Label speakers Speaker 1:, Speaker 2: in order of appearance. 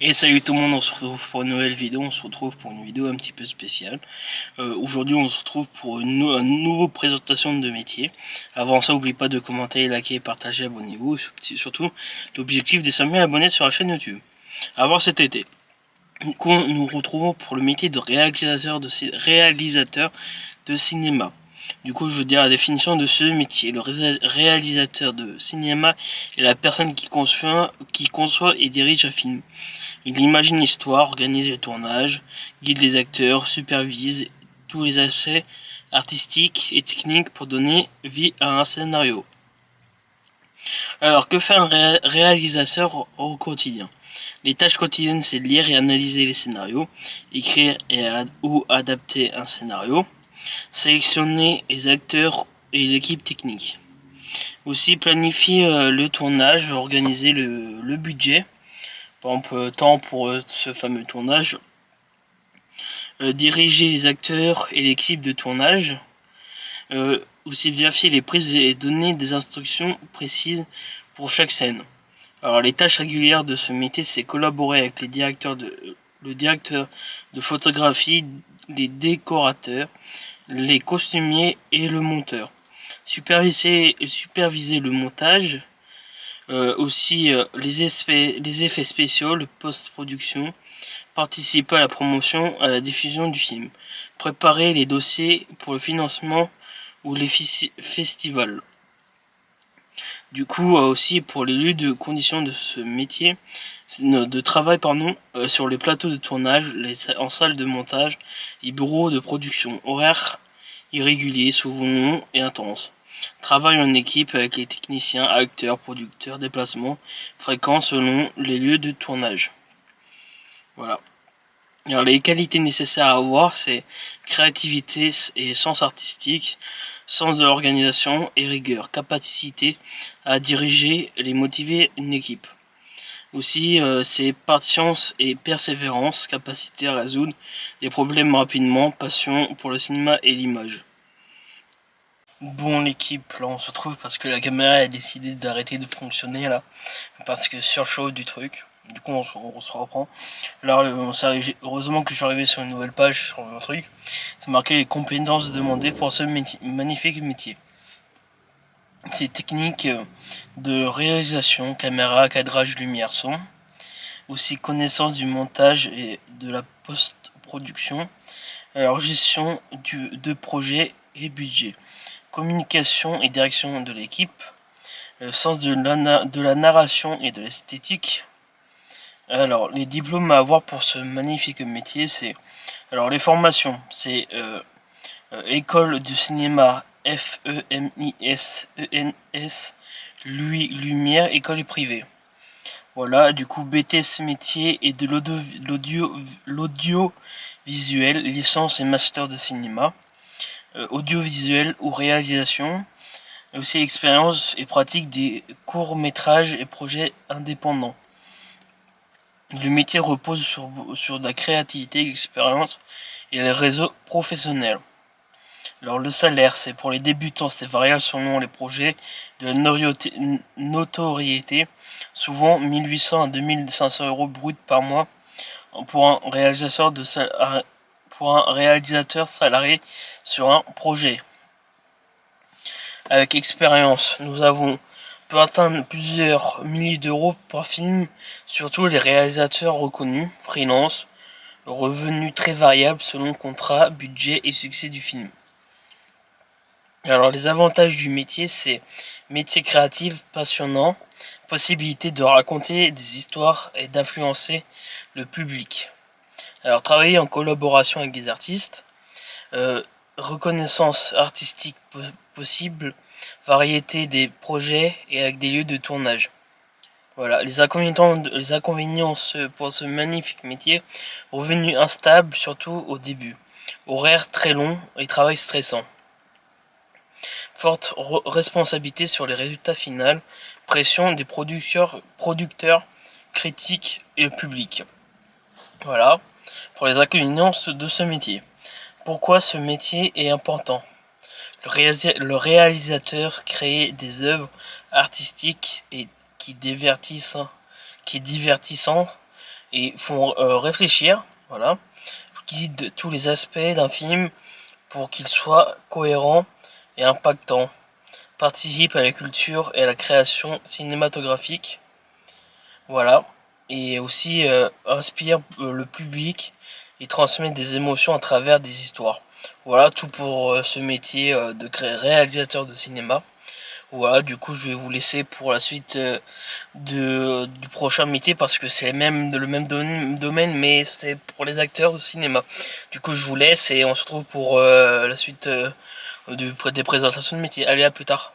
Speaker 1: Et salut tout le monde, on se retrouve pour une nouvelle vidéo, on se retrouve pour une vidéo un petit peu spéciale. Aujourd'hui on se retrouve pour une nouvelle présentation de métier. Avant ça, n'oubliez pas de commenter, liker, partager, abonnez-vous. Surtout, l'objectif des 5000 abonnés sur la chaîne YouTube. Avant cet été, nous nous retrouvons pour le métier de réalisateur de cinéma. Du coup, je veux dire la définition de ce métier. Le réalisateur de cinéma est la personne qui conçoit et dirige un film. Il imagine l'histoire, organise le tournage, guide les acteurs, supervise tous les aspects artistiques et techniques pour donner vie à un scénario. Alors, que fait un réalisateur au quotidien? Les tâches quotidiennes, c'est de lire et analyser les scénarios, écrire ou adapter un scénario, sélectionner les acteurs et l'équipe technique. Aussi planifier le tournage, organiser le budget, par exemple temps pour ce fameux tournage, diriger les acteurs et l'équipe de tournage, aussi vérifier les prises et donner des instructions précises pour chaque scène. Alors les tâches régulières de ce métier, c'est collaborer avec le directeur de photographie, les décorateurs, les costumiers et le monteur. Superviser le montage, les effets spéciaux, le post-production, participer à la promotion, à la diffusion du film, préparer les dossiers pour le financement ou les festivals. Du coup, aussi pour les lieux de conditions de ce métier, de travail sur les plateaux de tournage, en salle de montage, les bureaux de production, horaires irréguliers, souvent longs et intenses. Travail en équipe avec les techniciens, acteurs, producteurs, déplacements fréquents selon les lieux de tournage. Voilà. Alors les qualités nécessaires à avoir, c'est créativité et sens artistique, sens de l'organisation et rigueur, capacité à diriger et motiver une équipe. Aussi, c'est patience et persévérance, capacité à résoudre des problèmes rapidement, passion pour le cinéma et l'image. Bon l'équipe, là on se retrouve parce que la caméra a décidé d'arrêter de fonctionner là, parce que surchauffe du truc. Du coup on se reprend. Alors heureusement que je suis arrivé sur une nouvelle page sur le truc. C'est marqué les compétences demandées pour ce magnifique métier. C'est technique de réalisation, caméra, cadrage, lumière, son. Aussi connaissance du montage et de la post-production. Alors gestion de projet et budget. Communication et direction de l'équipe, sens de la narration et de l'esthétique. Alors, les diplômes à avoir pour ce magnifique métier, c'est... Alors, les formations, c'est école du cinéma, FEMIS, Lumière, école privée. Voilà, du coup, BTS métier et de l'audiovisuel, licence et master de cinéma. Audiovisuel ou réalisation, aussi expérience et pratique des courts-métrages et projets indépendants. Le métier repose sur de la créativité, l'expérience et les réseaux professionnels. Alors le salaire, c'est pour les débutants, c'est variable selon les projets, de la notoriété, souvent 1800 à 2500 euros brut par mois pour un réalisateur salarié sur un projet. Avec expérience, peut atteindre plusieurs milliers d'euros par film, surtout les réalisateurs reconnus, freelance, revenus très variables selon contrat, budget et succès du film. Alors les avantages du métier, c'est métier créatif passionnant, possibilité de raconter des histoires et d'influencer le public. Alors travailler en collaboration avec des artistes, reconnaissance artistique possible, variété des projets et avec des lieux de tournage. Voilà, les inconvénients pour ce magnifique métier, revenus instables surtout au début, horaires très longs et travail stressant. Forte responsabilité sur les résultats finaux, pression des producteurs, critiques et le public. Voilà, pour les inconvénients de ce métier. Pourquoi ce métier est important? Le réalisateur crée des œuvres artistiques et qui divertissant et font réfléchir, voilà, guident tous les aspects d'un film pour qu'il soit cohérent et impactant, participent à la culture et à la création cinématographique, voilà, et aussi inspire le public et transmet des émotions à travers des histoires. Voilà tout pour ce métier de réalisateur de cinéma. Voilà, du coup je vais vous laisser pour la suite du prochain métier parce que c'est le même domaine mais c'est pour les acteurs de cinéma. Du coup je vous laisse et on se retrouve pour la suite des présentations de métier. Allez, à plus tard.